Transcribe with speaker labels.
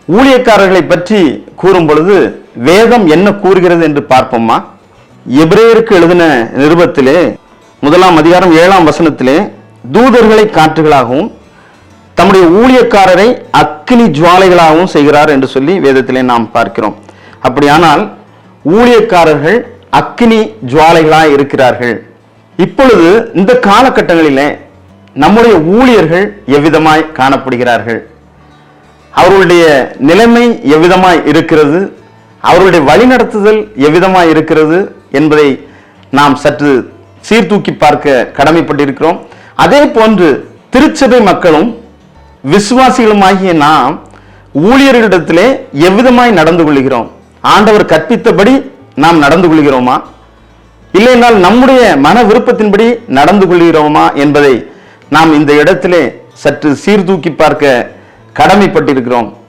Speaker 1: ஊழியக்காரர்களை பற்றி கூறும் பொழுது வேதம் என்ன கூறுகிறது என்று பார்ப்போமா? எபிரேயருக்கு எழுதின நிருபத்திலே 1 அதிகாரம் 7 வசனத்திலே தூதர்களை காற்றுகளாகவும் தம்முடைய ஊழியக்காரரை அக்கினி ஜுவாலைகளாகவும் செய்கிறார் என்று சொல்லி வேதத்திலே நாம் பார்க்கிறோம். அப்படியானால் ஊழியக்காரர்கள் அக்கினி ஜுவாலைகளாய் இருக்கிறார்கள். இப்பொழுது இந்த காலகட்டங்களிலே நம்முடைய ஊழியர்கள் எவ்விதமாய் காணப்படுகிறார்கள்? அவர்களுடைய நிலைமை எவ்விதமாய் இருக்கிறது? அவர்களுடைய வழிநடத்துதல் எவ்விதமாய் இருக்கிறது என்பதை நாம் சற்று சீர்தூக்கி பார்க்க கடமைப்பட்டிருக்கிறோம். அதே போன்று திருச்சபை மக்களும் விசுவாசிகளுமாகிய நாம் ஊழியர்களிடத்திலே எவ்விதமாய் நடந்து கொள்கிறோம்? ஆண்டவர் கற்பித்தபடி நாம் நடந்து கொள்கிறோமா, இல்லையென்றால் நம்முடைய மன விருப்பத்தின்படி நடந்து கொள்கிறோமா என்பதை நாம் இந்த இடத்திலே சற்று சீர்தூக்கி பார்க்க கடமைப்பட்டிருக்கிறோம்.